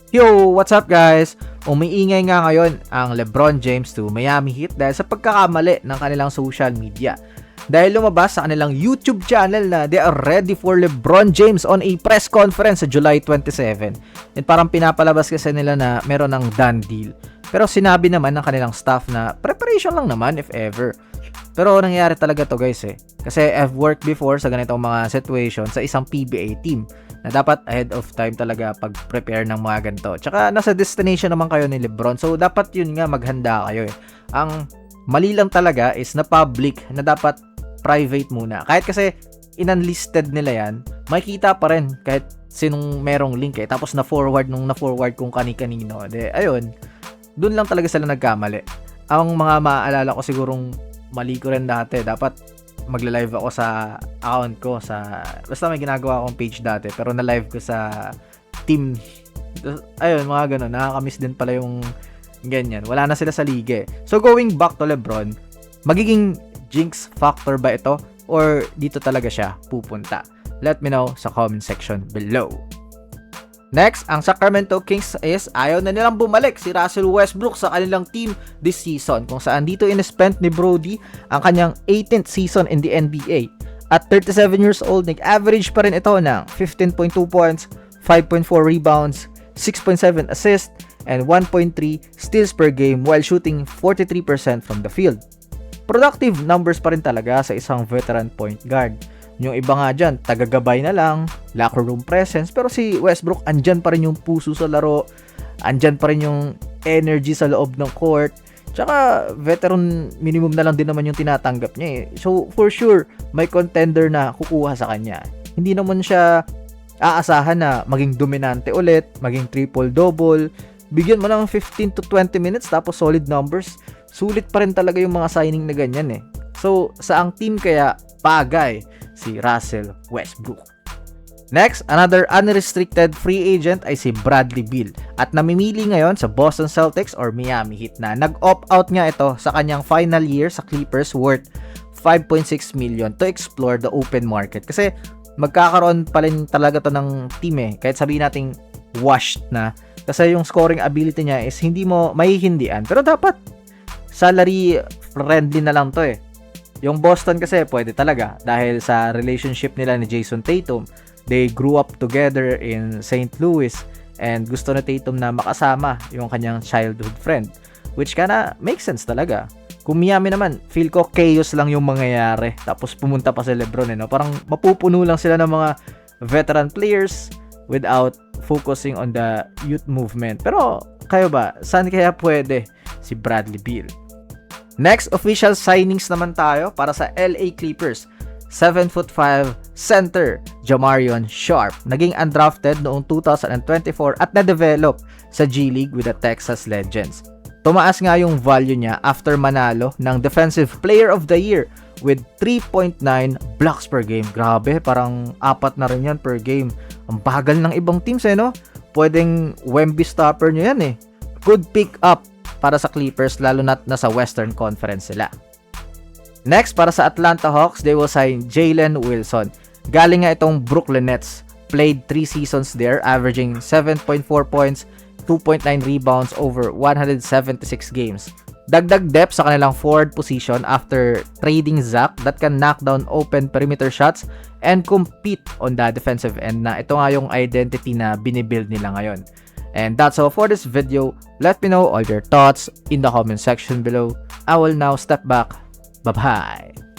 Yo, what's up guys? Umiingay nga ngayon ang LeBron James to Miami Heat dahil sa pagkakamali ng kanilang social media. Dahil lumabas sa kanilang YouTube channel na they are ready for LeBron James on a press conference sa July 27. And parang pinapalabas kasi nila na meron ng done deal. Pero sinabi naman ng kanilang staff na preparation lang naman if ever. Pero nangyayari talaga to guys Kasi I've worked before sa ganitong mga situation sa isang PBA team na dapat ahead of time talaga pag-prepare ng mga ganito. Tsaka nasa destination naman kayo ni LeBron. So dapat yun nga maghanda kayo Ang mali lang talaga is na public na dapat private muna. Kahit kasi in-unlisted nila yan, makikita pa rin kahit sinong merong link Tapos na-forward kung kani-kanino. Ayun, dun lang talaga sila nagkamali. Ang mga maaalala ko sigurong mali ko rin dati, dapat magla-live ako sa account ko basta may ginagawa akong page dati pero na-live ko sa team. Ayun, mga ganun, nakakamiss din pala yung ganyan. Wala na sila sa liga So going back to LeBron, magiging jinx factor ba ito or dito talaga siya pupunta? Let me know sa comment section below. Next, ang Sacramento Kings is ayaw na nilang bumalik si Russell Westbrook sa kanilang team this season, kung saan dito in-spent ni Brody ang kanyang 18th season in the NBA. At 37 years old, nag-average pa rin ito ng 15.2 points, 5.4 rebounds, 6.7 assists, and 1.3 steals per game while shooting 43% from the field. Productive numbers pa rin talaga sa isang veteran point guard. Yung iba nga dyan, tagagabay na lang, locker room presence, pero si Westbrook, andyan pa rin yung puso sa laro, andyan pa rin yung energy sa loob ng court, tsaka veteran minimum na lang din naman yung tinatanggap niya So for sure, may contender na kukuha sa kanya. Hindi naman siya aasahan na maging dominante ulit, maging triple-double, bigyan mo ng 15 to 20 minutes tapos solid numbers, sulit pa rin talaga yung mga signing na ganyan So sa ang team kaya, pagay si Russell Westbrook. Next, another unrestricted free agent ay si Bradley Beal at namimili ngayon sa Boston Celtics or Miami Heat na nag-opt-out nga ito sa kanyang final year sa Clippers worth $5.6 million to explore the open market. Kasi magkakaroon pa rin talaga to ng team kahit sabihin nating washed na kasi yung scoring ability niya is hindi mo mahihindian pero dapat salary friendly na lang to Yung Boston kasi pwede talaga dahil sa relationship nila ni Jason Tatum. They grew up together in St. Louis and gusto na Tatum na makasama yung kanyang childhood friend, which kinda makes sense talaga. Kung Miami naman, feel ko chaos lang yung mangyayari tapos pumunta pa si LeBron Parang mapupuno lang sila ng mga veteran players without focusing on the youth movement. Pero kayo ba, saan kaya pwede si Bradley Beal? Next, official signings naman tayo para sa LA Clippers. 7'5" center Jamarion Sharp. Naging undrafted noong 2024 at na-develop sa G League with the Texas Legends. Tumaas nga yung value niya after manalo ng Defensive Player of the Year with 3.9 blocks per game. Grabe, parang 4 na rin yan per game. Ang bagal ng ibang teams Pwedeng Wemby stopper nyo yan Good pick up para sa Clippers lalo na nasa Western Conference sila. Next, para sa Atlanta Hawks, they will sign Jalen Wilson. Galing nga itong Brooklyn Nets. Played 3 seasons there, averaging 7.4 points, 2.9 rebounds over 176 games. Dagdag depth sa kanilang forward position after trading Zach that can knock down open perimeter shots and compete on the defensive end na ito nga yung identity na binibuild nila ngayon. And that's all for this video. Let me know all your thoughts in the comment section below. I will now step back. Bye-bye.